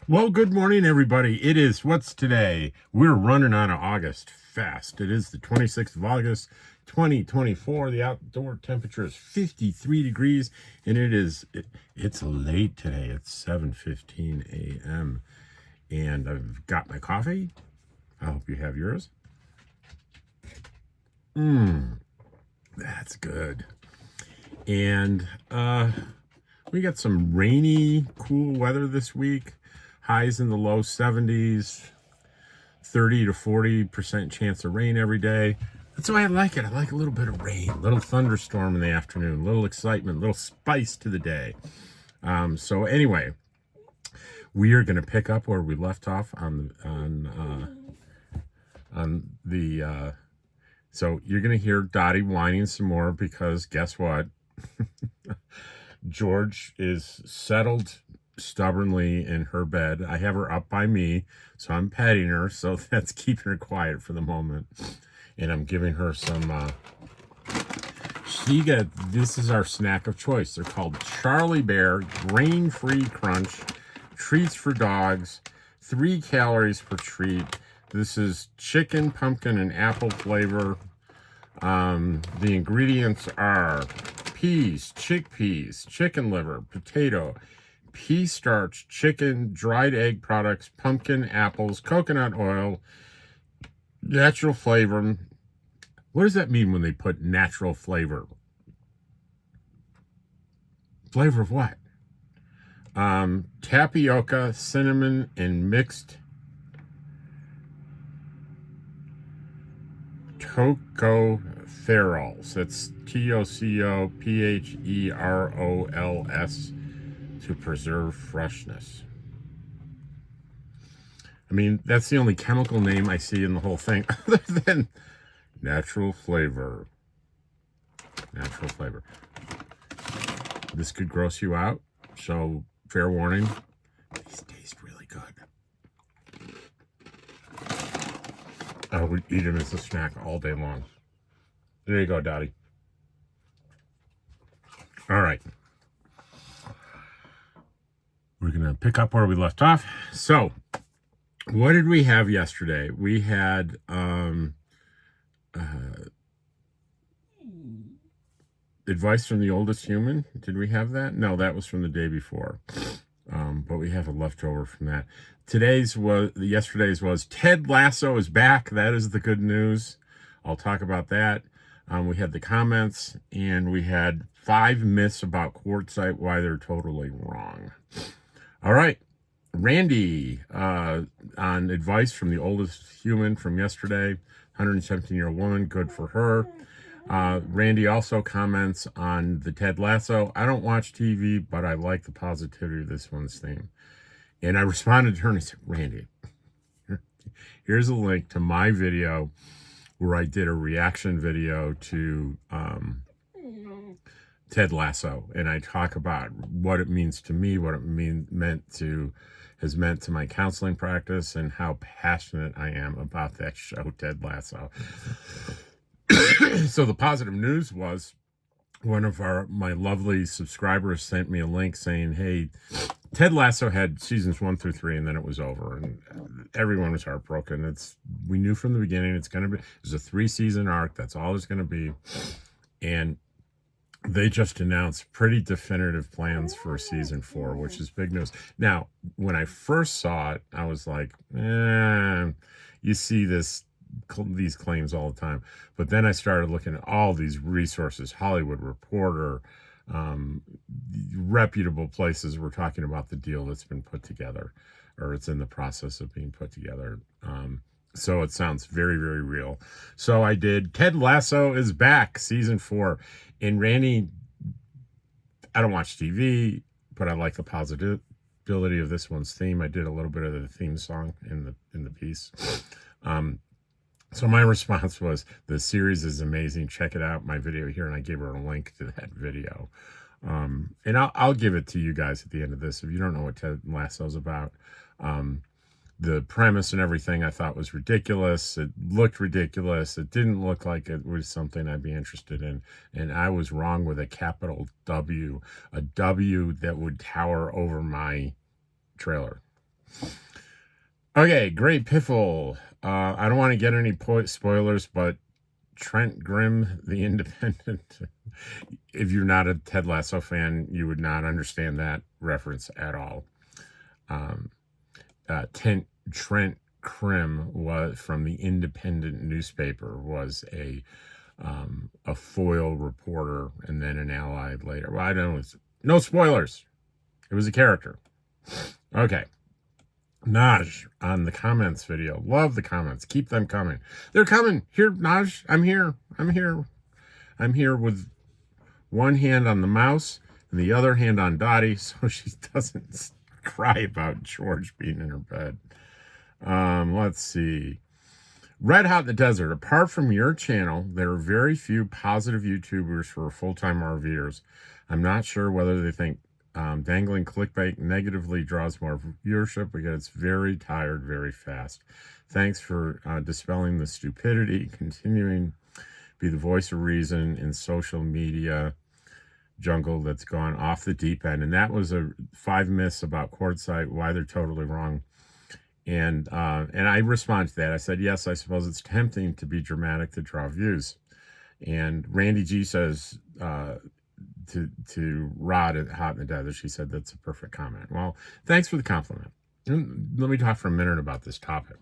Well, good morning, everybody. What's today? We're running on August fast. It is the 26th of August, 2024. The outdoor temperature is 53 degrees, and it's late today. It's 7:15 a.m. And I've got my coffee. I hope you have yours. That's good. And we got some rainy, cool weather this week. Highs in the low 70s. 30 to 40% chance of rain every day. That's why I like it. I like a little bit of rain, a little thunderstorm in the afternoon, a little excitement, a little spice to the day. So anyway, we are going to pick up where we left off on the. So you're going to hear Dottie whining some more because guess what? George is settled stubbornly in her bed. I have her up by me, so I'm petting her, so that's keeping her quiet for the moment. And I'm giving her some this is our snack of choice. They're called Charlie Bear Grain-Free Crunch Treats for Dogs, 3 calories per treat. This is chicken, pumpkin, and apple flavor. The ingredients are peas, chickpeas, chicken liver, potato, pea starch, chicken, dried egg products, pumpkin, apples, coconut oil, natural flavor. What does that mean when they put natural flavor? Flavor of what? Tapioca, cinnamon, and mixed tocopherols. That's tocopherols to preserve freshness. I mean, that's the only chemical name I see in the whole thing other than natural flavor. Natural flavor. This could gross you out, so fair warning. These taste really good. I would eat them as a snack all day long. There you go, Dottie. All right. We're going to pick up where we left off. So, what did we have yesterday? We had advice from the oldest human. Did we have that? No, that was from the day before. But we have a leftover from that. Yesterday's was Ted Lasso is back. That is the good news. I'll talk about that. We had the comments, and we had 5 myths about quartzite, why they're totally wrong. All right. Randy, on advice from the oldest human from yesterday, 117-year-old woman, good for her. Randy also comments on the Ted Lasso. I don't watch TV, but I like the positivity of this one's theme. And I responded to her and I said, Randy, here's a link to my video where I did a reaction video to Ted Lasso. And I talk about what it means to me, what it has meant to my counseling practice, and how passionate I am about that show, Ted Lasso. So the positive news was one of my lovely subscribers sent me a link saying, hey, Ted Lasso had seasons 1 through 3, and then it was over, and everyone was heartbroken. We knew from the beginning it's a 3-season arc. That's all it's going to be. And they just announced pretty definitive plans for season 4, which is big news. Now, when I first saw it, I was like, you see these claims all the time. But then I started looking at all these resources, Hollywood Reporter, reputable places were talking about the deal that's been put together, or it's in the process of being put together. So it sounds very, very real. So I did Ted Lasso is back, season 4. And Randy, I don't watch TV, but I like the positivity of this one's theme. I did a little bit of the theme song in the piece. So my response was, the series is amazing. Check it out, my video here. And I gave her a link to that video. And I'll give it to you guys at the end of this. If you don't know what Ted Lasso is about, the premise and everything I thought was ridiculous. It looked ridiculous. It didn't look like it was something I'd be interested in. And I was wrong with a capital W, a W that would tower over my trailer. Okay, great piffle. I don't want to get any spoilers, but Trent Grimm, the Independent. If you're not a Ted Lasso fan, you would not understand that reference at all. Um, Trent Grimm was from the Independent newspaper, was a foil reporter and then an allied later. Well, I don't know. No spoilers. It was a character. Okay. Naj on the comments video. Love the comments. Keep them coming. They're coming. Here, Naj. I'm here. I'm here. I'm here with one hand on the mouse and the other hand on Dottie so she doesn't cry about George being in her bed. Let's see. Red Hot in the Desert. Apart from your channel, there are very few positive YouTubers for full-time RVers. I'm not sure whether they think dangling clickbait negatively draws more viewership because it's very tired very fast. Thanks for dispelling the stupidity, continuing to be the voice of reason in social media jungle that's gone off the deep end. And that was 5 myths about Quartzsite, why they're totally wrong. And I respond to that. I said, yes, I suppose it's tempting to be dramatic to draw views. And Randy G says to Rod at Hot in the Desert, she said that's a perfect comment. Well, thanks for the compliment. And let me talk for a minute about this topic.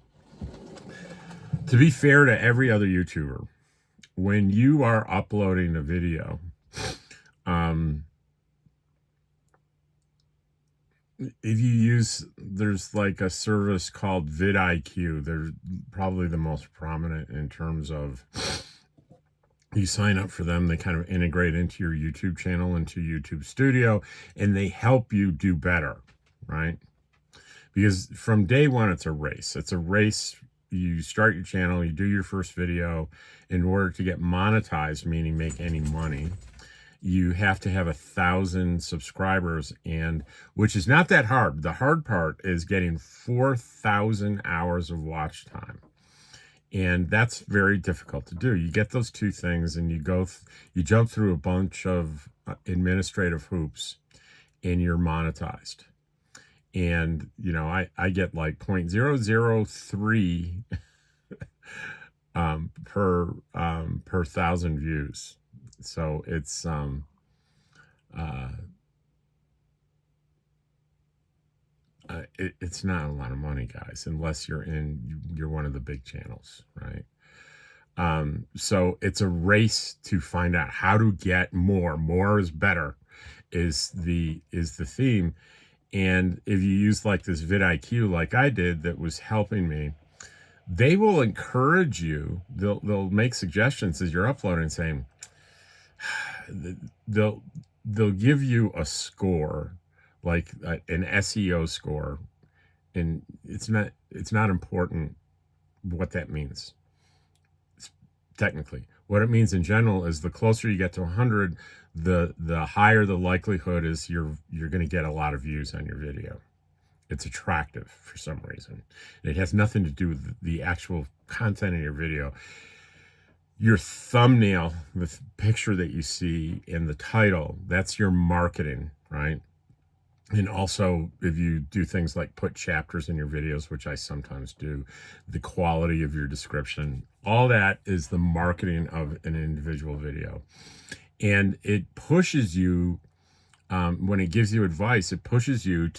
To be fair to every other YouTuber, when you are uploading a video, if you use, there's like a service called vidIQ. They're probably the most prominent in terms of you sign up for them. They kind of integrate into your YouTube channel, into YouTube Studio, and they help you do better, right? Because from day one, it's a race. It's a race. You start your channel, you do your first video. In order to get monetized, meaning make any money, you have to have 1,000 subscribers, and which is not that hard. The hard part is getting 4,000 hours of watch time. And that's very difficult to do. You get those two things and you jump through a bunch of administrative hoops and you're monetized. And, you know, I get like 0.003 per 1,000 views. So it's it's not a lot of money, guys, unless you're one of the big channels, right? So it's a race to find out how to get more. More is better is the theme. And if you use like this vidIQ like I did that was helping me, they will encourage you. They'll make suggestions as you're uploading, saying they'll give you a score, like an SEO score, and it's not important what that means. Technically, what it means in general is the closer you get to 100, the higher the likelihood is you're going to get a lot of views on your video. It's attractive for some reason. It has nothing to do with the actual content of your video. Your thumbnail, the picture that you see in the title, that's your marketing, right? And also, if you do things like put chapters in your videos, which I sometimes do, the quality of your description, all that is the marketing of an individual video. And it pushes you, when it gives you advice, it pushes you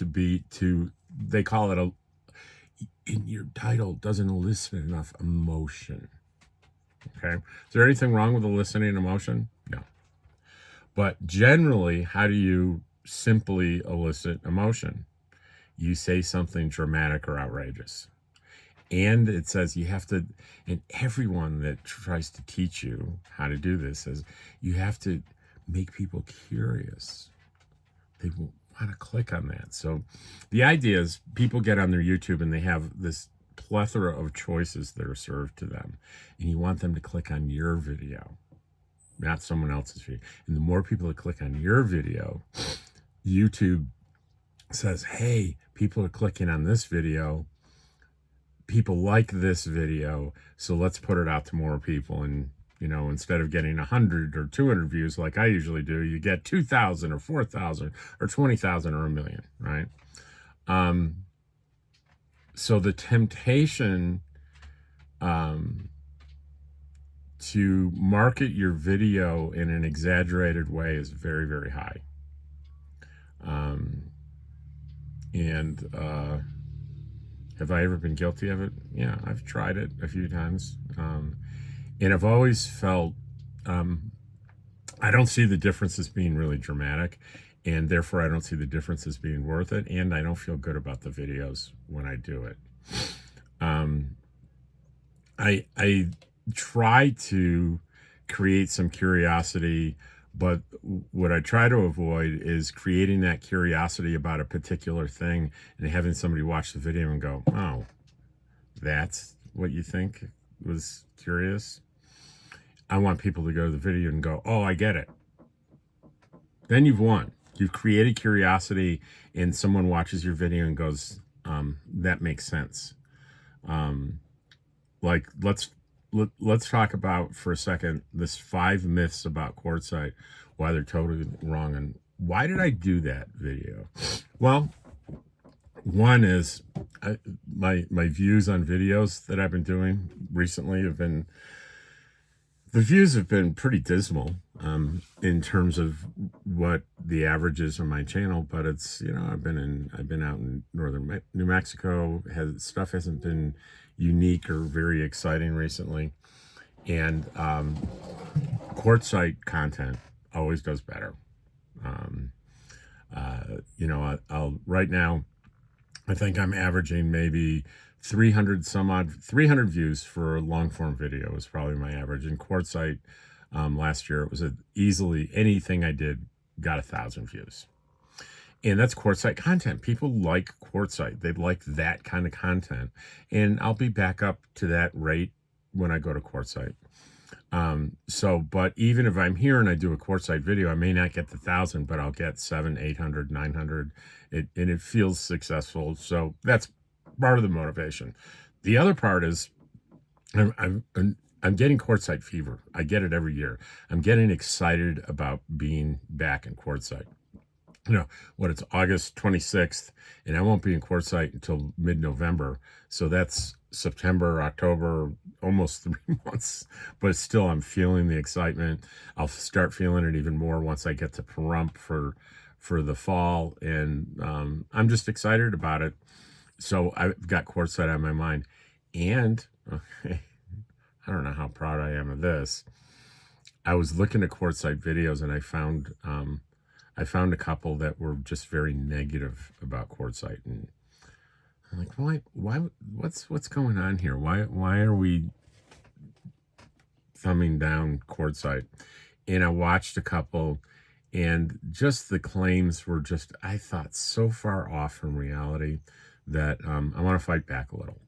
they call it in your title doesn't elicit enough emotion. Okay. Is there anything wrong with eliciting emotion? No. But generally, how do you simply elicit emotion? You say something dramatic or outrageous. And it says you have to, and everyone that tries to teach you how to do this says you have to make people curious. They will want to click on that. So the idea is people get on their YouTube and they have this plethora of choices that are served to them. And you want them to click on your video, not someone else's video. And the more people that click on your video, YouTube says, hey, people are clicking on this video. People like this video, so let's put it out to more people. And, you know, instead of getting 100 or 200 views like I usually do, you get 2,000 or 4,000 or 20,000 or 1 million, right? So the temptation to market your video in an exaggerated way is very, very high. And have I ever been guilty of it? Yeah, I've tried it a few times. And I've always felt I don't see the difference as being really dramatic, and therefore I don't see the difference as being worth it, and I don't feel good about the videos when I do it. I try to create some curiosity, but what I try to avoid is creating that curiosity about a particular thing and having somebody watch the video and go, "Oh, that's what you think was curious." I want people to go to the video and go, "Oh, I get it." Then you've won. You've created curiosity, and someone watches your video and goes, "That makes sense." Like let's talk about for a second this 5 myths about quartzite, why they're totally wrong, and why did I do that video? Well, one is my views on videos that I've been doing recently have been the views have been pretty dismal in terms of what the average is on my channel. But it's I've been out in northern New Mexico. Stuff hasn't been unique or very exciting recently, and quartzite content always does better. I'll right now I think I'm averaging maybe 300 views for a long form video is probably my average. In quartzite, last year it was easily anything I did got 1,000 views, and that's quartzite content. People like quartzite; they like that kind of content, and I'll be back up to that rate when I go to quartzite. But even if I'm here and I do a quartzite video, I may not get the 1,000, but I'll get 700, 800, 900. And it feels successful. So that's part of the motivation. The other part is I'm getting quartzite fever. I get it every year. I'm getting excited about being back in quartzite. It's August 26th, and I won't be in quartzite until mid-November. So that's September, October, almost 3 months. But still, I'm feeling the excitement. I'll start feeling it even more once I get to Pahrump for the fall, and I'm just excited about it. So I've got quartzite on my mind, and I don't know how proud I am of this. I was looking at quartzite videos, and I found a couple that were just very negative about quartzite, and I'm like, why, what's going on here? Why are we thumbing down quartzite? And I watched a couple, and just the claims were just, I thought, so far off from reality that I want to fight back a little.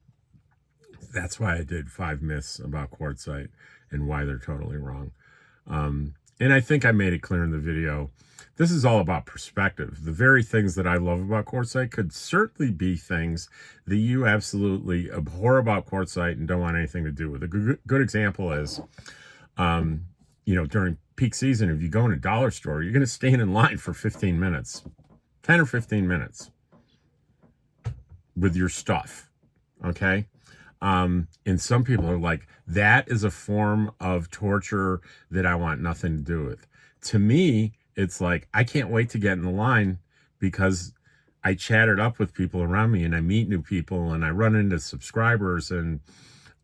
That's why I did 5 myths about quartzite and why they're totally wrong. And I think I made it clear in the video. This is all about perspective. The very things that I love about quartzite could certainly be things that you absolutely abhor about quartzite and don't want anything to do with. A good example is, during peak season, if you go in a dollar store, you're going to stand in line for 15 minutes, 10 or 15 minutes with your stuff, okay? And some people are like, that is a form of torture that I want nothing to do with. To me, it's like, I can't wait to get in the line because I chat it up with people around me and I meet new people and I run into subscribers, and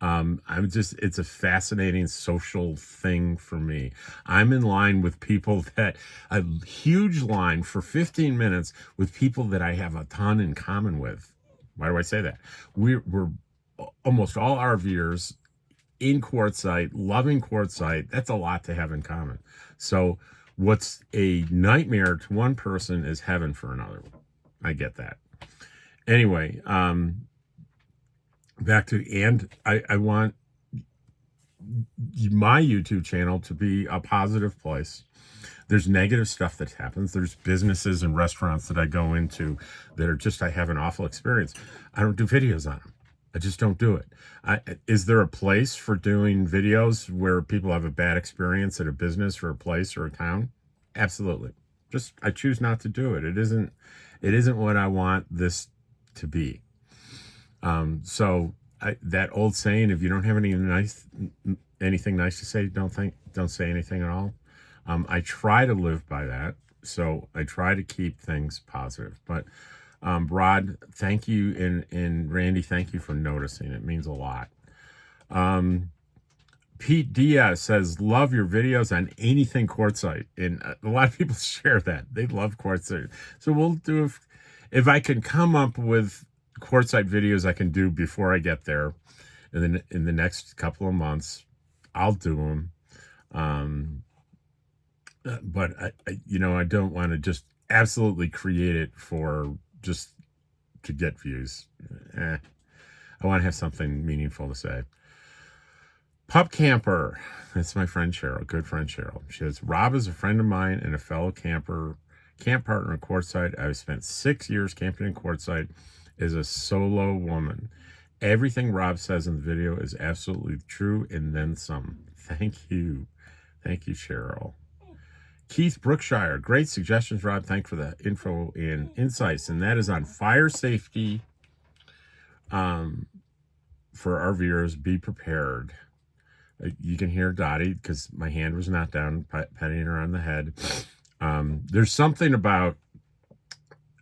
it's a fascinating social thing for me. I'm in line with people a huge line for 15 minutes with people that I have a ton in common with. Why do I say that? We're almost all RVers in quartzite, loving quartzite. That's a lot to have in common. So what's a nightmare to one person is heaven for another. I get that. Anyway, back to, and I want my YouTube channel to be a positive place. There's negative stuff that happens. There's businesses and restaurants that I go into that are just, I have an awful experience. I don't do videos on them. I just don't do it. Is there a place for doing videos where people have a bad experience at a business or a place or a town? Absolutely. Just, I choose not to do it. It isn't what I want this to be. So that old saying, if you don't have anything nice to say, don't say anything at all. I try to live by that. So I try to keep things positive. But Rod, thank you, and Randy, thank you for noticing. It means a lot. Pete Diaz says, love your videos on anything quartzite. And a lot of people share that. They love quartzite. So we'll do, if I can come up with quartzite videos I can do before I get there in the next couple of months, I'll do them. But I don't want to just absolutely create it for just to get views. I want to have something meaningful to say. Pup Camper. That's my friend Cheryl, good friend Cheryl. She says, Rob is a friend of mine and a fellow camp partner in Quartzsite. I've spent 6 years camping in Quartzsite as a solo woman. Everything Rob says in the video is absolutely true and then some. Thank you. Thank you, Cheryl. Keith Brookshire, great suggestions, Rob. Thanks for the info and insights. And that is on fire safety for RVers. Be prepared. You can hear Dottie because my hand was not down, petting her on the head. There's something about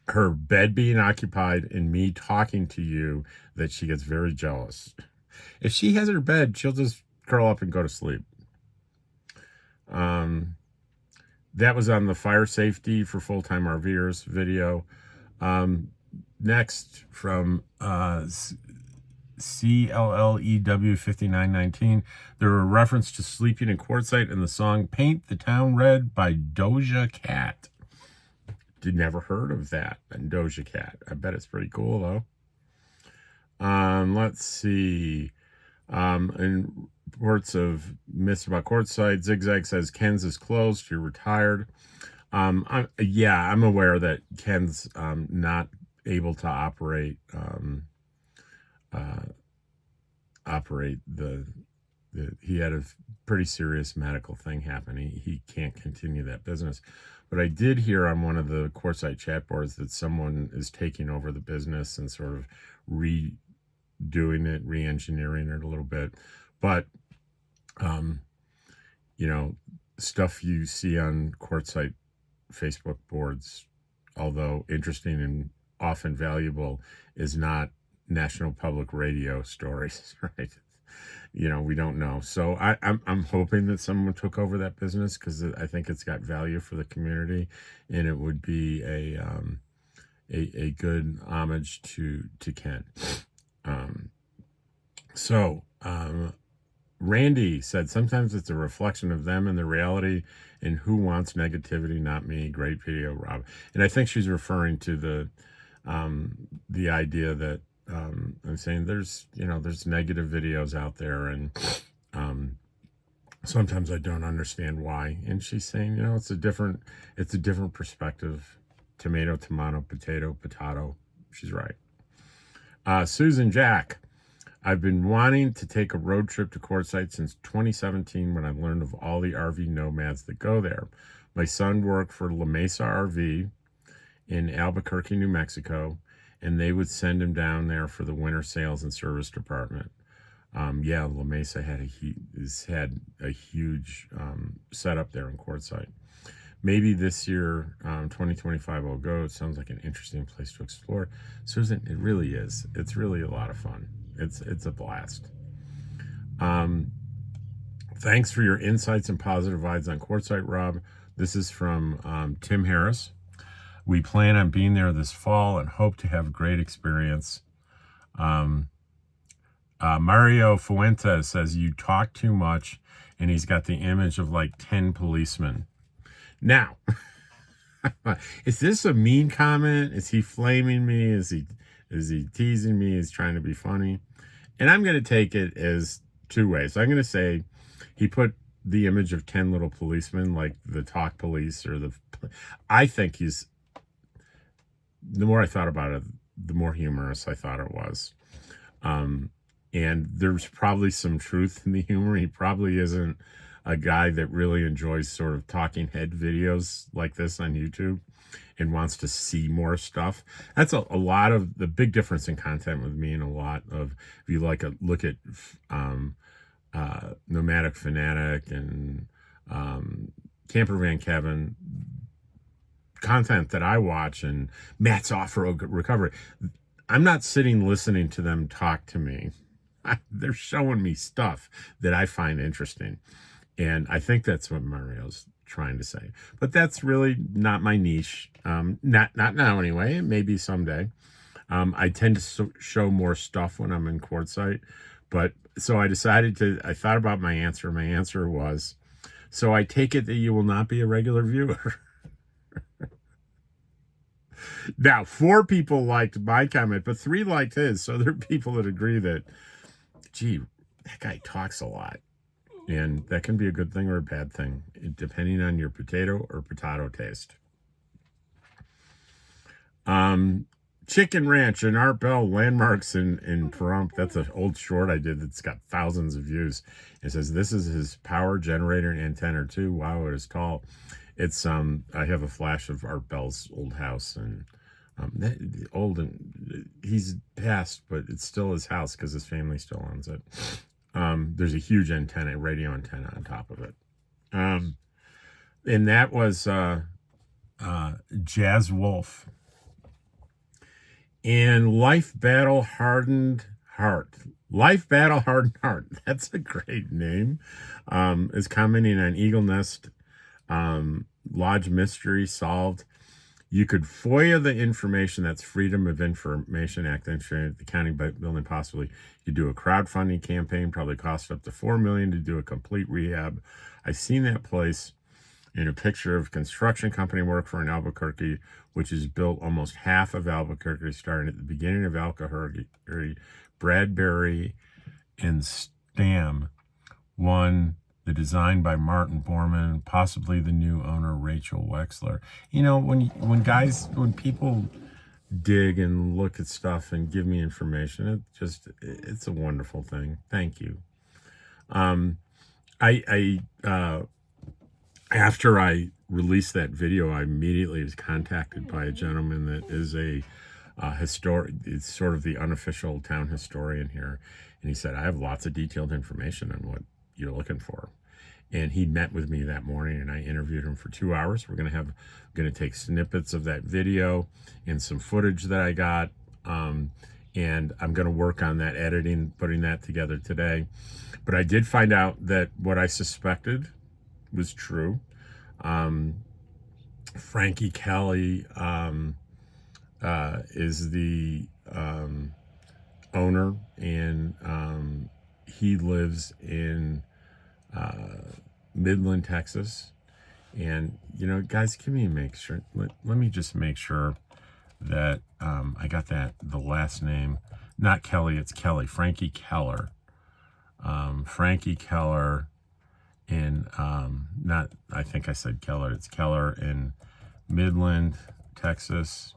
her bed being occupied and me talking to you that she gets very jealous. If she has her bed, she'll just curl up and go to sleep. That was on the fire safety for full-time RVers video. Next from CLLEW5919, there were a reference to sleeping in Quartzsite in the song Paint the Town Red by Doja Cat. Never heard of that, and Doja Cat. I bet it's pretty cool, though. Let's see. In reports of myths about Quartzsite, Zigzag says Ken's is closed. You're retired. I'm aware that Ken's not able to operate he had a pretty serious medical thing happen. He can't continue that business. But I did hear on one of the Quartzsite chat boards that someone is taking over the business and sort of redoing it, re-engineering it a little bit. But stuff you see on Quartzsite Facebook boards, although interesting and often valuable, is not National Public Radio stories, right? We don't know. So I'm hoping that someone took over that business because I think it's got value for the community, and it would be a good homage to Ken. Randy said, sometimes it's a reflection of them and the reality, and who wants negativity? Not me. Great video, Rob. And I think she's referring to the idea that I'm saying there's negative videos out there, and sometimes I don't understand why. And she's saying, it's a different perspective. Tomato, potato. She's right. Susan Jack. I've been wanting to take a road trip to Quartzsite since 2017 when I learned of all the RV nomads that go there. My son worked for La Mesa RV in Albuquerque, New Mexico, and they would send him down there for the winter sales and service department. La Mesa has had a huge setup there in Quartzsite. Maybe this year, 2025, I'll go. It sounds like an interesting place to explore. Susan, it really is. It's really a lot of fun. It's a blast. Thanks for your insights and positive vibes on Quartzsite, Rob. This is from Tim Harris. We plan on being there this fall and hope to have a great experience. Mario Fuentes says, you talk too much, and he's got the image of like 10 policemen. Now, is this a mean comment? Is he flaming me? Is he teasing me? Is he trying to be funny? And I'm going to take it as two ways. I'm going to say he put the image of 10 little policemen, like the talk police I think the more I thought about it, the more humorous I thought it was. And there's probably some truth in the humor. He probably isn't a guy that really enjoys sort of talking head videos like this on YouTube. and wants to see more stuff. That's a lot of the big difference in content with me, and a lot of, if you like a look at Nomadic Fanatic and Camper Van Kevin, content that I watch, and Matt's Off-Road Recovery, I'm not sitting listening to them talk to me. They're showing me stuff that I find interesting. And I think that's what Mario's trying to say. But that's really not my niche. Not now anyway. Maybe someday. I tend to show more stuff when I'm in quartzite. But so I thought about my answer. My answer was, so I take it that you will not be a regular viewer. Now, 4 people liked my comment, but 3 liked his. So there are people that agree that, gee, that guy talks a lot. And that can be a good thing or a bad thing, depending on your potato or potato taste. Chicken Ranch and Art Bell, landmarks in Pahrump. That's an old short I did that's got thousands of views. It says, this is his power generator and antenna too. Wow, it is tall. It's I have a flash of Art Bell's old house, and old, and he's passed, but it's still his house because his family still owns it. There's a huge antenna, radio antenna on top of it. And that was Jazz Wolf. And Life Battle Hardened Heart. Life Battle Hardened Heart. That's a great name. Is commenting on Eagle Nest Lodge mystery solved. You could FOIA the information. That's Freedom of Information Act, the county building. Possibly you could do a crowdfunding campaign, probably cost up to $4 million to do a complete rehab. I've seen that place in a picture of construction company work for in Albuquerque, which has built almost half of Albuquerque, starting at the beginning of Albuquerque. Bradbury and Stam won the design by Martin Borman, possibly the new owner, Rachel Wexler. You know, when people dig and look at stuff and give me information, it's a wonderful thing. Thank you. After I released that video, I immediately was contacted by a gentleman that is a it's sort of the unofficial town historian here. And he said, I have lots of detailed information on what you're looking for. And he met with me that morning, and I interviewed him for 2 hours. We're going to take snippets of that video and some footage that I got. And I'm going to work on that editing, putting that together today. But I did find out that what I suspected was true. Frankie Kelly is the owner, and he lives in Midland, Texas. And, you know, guys, give me a make sure. Let me just make sure that I got the last name. Not Kelly, it's Kelly. Frankie Keller. Frankie Keller in, I think I said Keller. It's Keller in Midland, Texas.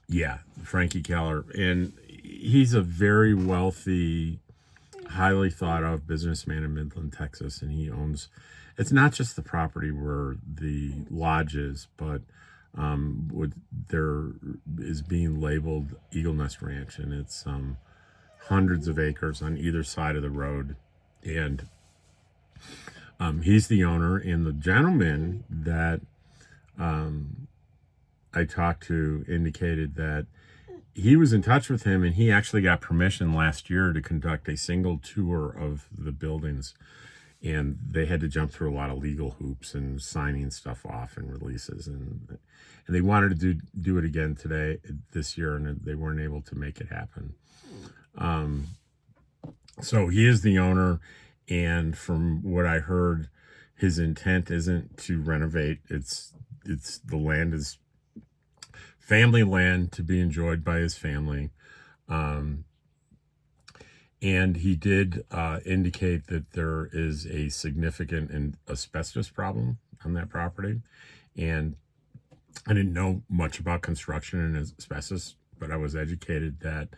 Yeah, Frankie Keller. And he's a very wealthy, highly thought of businessman in Midland, Texas. And he owns, it's not just the property where the lodge is, but there is being labeled Eagle Nest Ranch, and it's hundreds of acres on either side of the road. And he's the owner, and the gentleman that I talked to indicated that he was in touch with him, and he actually got permission last year to conduct a single tour of the buildings. And they had to jump through a lot of legal hoops and signing stuff off and releases. And they wanted to do it again this year, and they weren't able to make it happen. So he is the owner, and from what I heard, his intent isn't to renovate. It's the land is family land to be enjoyed by his family. And he did indicate that there is a significant asbestos problem on that property. And I didn't know much about construction and asbestos, but I was educated that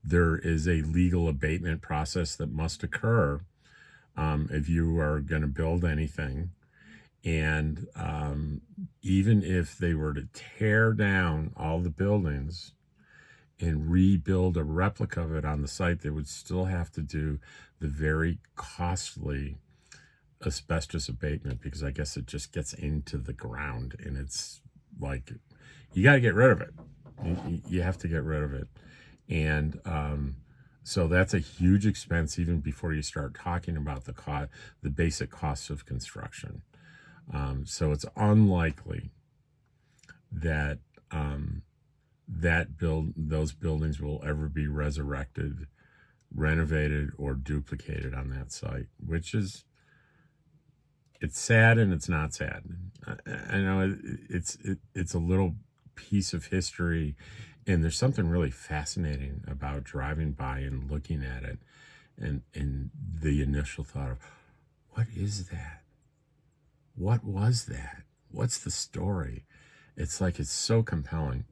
there is a legal abatement process that must occur if you are going to build anything. And even if they were to tear down all the buildings and rebuild a replica of it on the site, they would still have to do the very costly asbestos abatement, because I guess it just gets into the ground, and it's like, you got to get rid of it. You have to get rid of it. And so that's a huge expense even before you start talking about the basic costs of construction. So it's unlikely that those buildings will ever be resurrected, renovated, or duplicated on that site, which is, it's sad and it's not sad. I know it's a little piece of history, and there's something really fascinating about driving by and looking at it, and the initial thought of, what is that? What was that? What's the story? It's like, it's so compelling.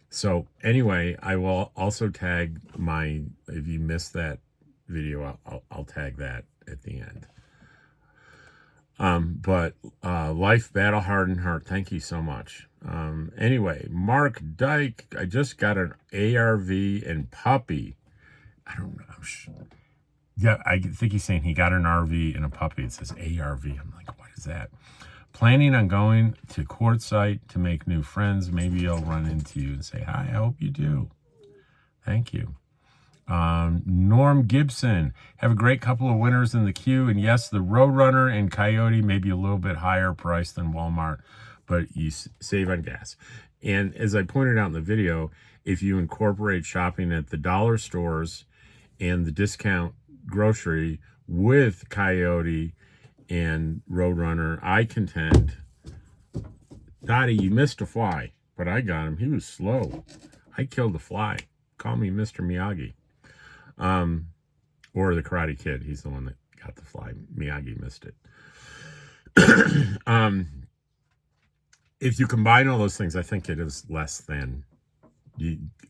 So anyway, I will also tag if you missed that video, I'll tag that at the end. But Life Battle Hardened Heart, thank you so much. Anyway, Mark Dyke, I just got an ARV and puppy. I don't know. Yeah, I think he's saying he got an RV and a puppy. It says ARV. I'm like, what is that? Planning on going to Quartzsite to make new friends. Maybe I'll run into you and say hi. I hope you do. Thank you. Norm Gibson, have a great couple of winners in the queue. And yes, the Roadrunner and Coyote may be a little bit higher price than Walmart, but you save on gas. And as I pointed out in the video, if you incorporate shopping at the dollar stores and the discount grocery with Coyote and Roadrunner, I contend, Dottie, you missed a fly, but I got him. He was slow. I killed a fly. Call me Mr. Miyagi. Or the Karate Kid. He's the one that got the fly. Miyagi missed it. If you combine all those things, I think it is less than,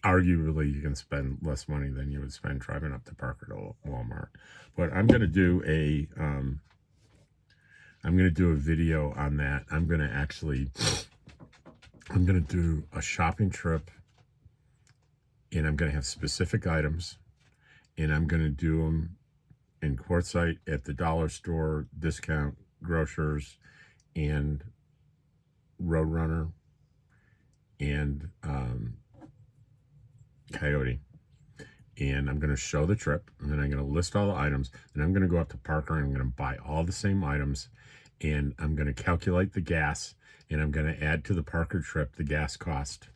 arguably you can spend less money than you would spend driving up to Parker to Walmart. But I'm going to do a video on that. I'm going to do a shopping trip, and I'm going to have specific items, and I'm going to do them in Quartzsite, at the dollar store, discount grocers, and Roadrunner, and Coyote. And I'm going to show the trip, and then I'm going to list all the items, and I'm going to go up to Parker, and I'm going to buy all the same items, and I'm going to calculate the gas, and I'm going to add to the Parker trip the gas cost.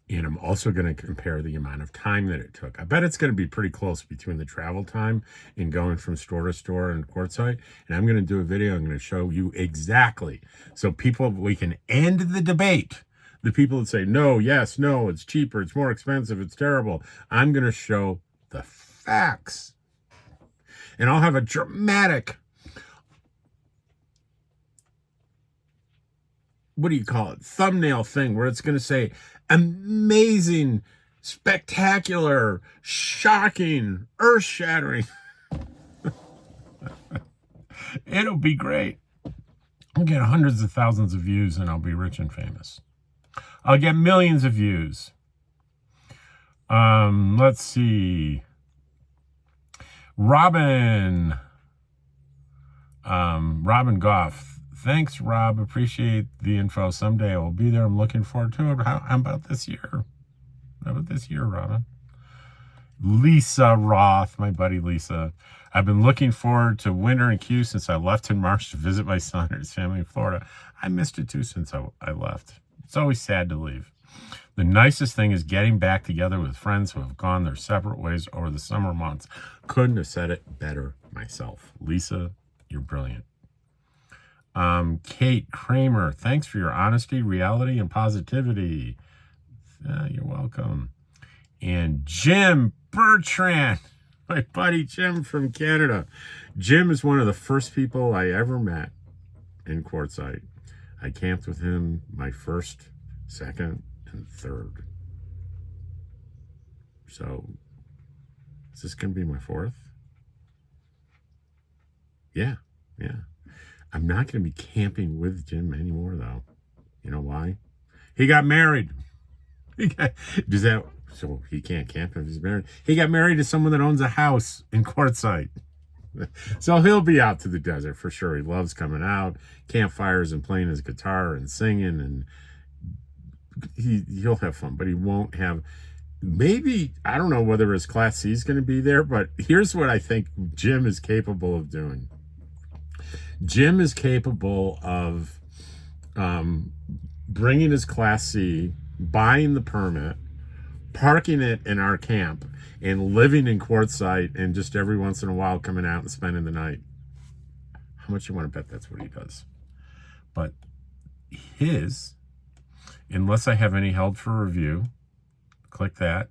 And I'm also going to compare the amount of time that it took. I bet it's going to be pretty close between the travel time and going from store to store in Quartzsite. And I'm going to do a video. I'm going to show you exactly. So we can end the debate. The people that say, no, yes, no, it's cheaper, it's more expensive, it's terrible. I'm going to show the facts. And I'll have a dramatic, what do you call it, thumbnail thing where it's going to say, amazing, spectacular, shocking, earth-shattering. It'll be great. I'll get hundreds of thousands of views, and I'll be rich and famous. I'll get millions of views. Let's see. Robin Goff. Thanks, Rob. Appreciate the info. Someday I will be there. I'm looking forward to it. How about this year? How about this year, Robin? Lisa Roth, my buddy Lisa. I've been looking forward to winter in Q since I left in March to visit my son and his family in Florida. I missed it too since I left. It's always sad to leave. The nicest thing is getting back together with friends who have gone their separate ways over the summer months. Couldn't have said it better myself. Lisa, you're brilliant. Kate Kramer, thanks for your honesty, reality, and positivity. You're welcome. And Jim Bertrand, my buddy Jim from Canada. Jim is one of the first people I ever met in Quartzsite. I camped with him my first, second, and third. So, is this going to be my fourth? Yeah. I'm not going to be camping with Jim anymore, though. You know why? He got married. Does that, so he can't camp if he's married? He got married to someone that owns a house in Quartzsite. So he'll be out to the desert for sure. He loves coming out, campfires and playing his guitar and singing, and he'll have fun, but he won't have, maybe, I don't know whether his Class C is going to be there, but here's what I think Jim is capable of doing. Jim is capable of bringing his Class C, buying the permit, parking it in our camp, and living in Quartzsite, and just every once in a while coming out and spending the night. How much you want to bet that's what he does? But his, unless I have any held for review, click that.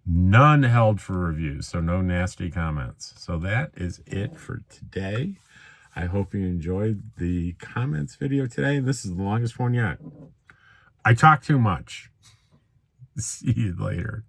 None held for review, so no nasty comments. So that is it for today. I hope you enjoyed the comments video today. This is the longest one yet. I talk too much. See you later.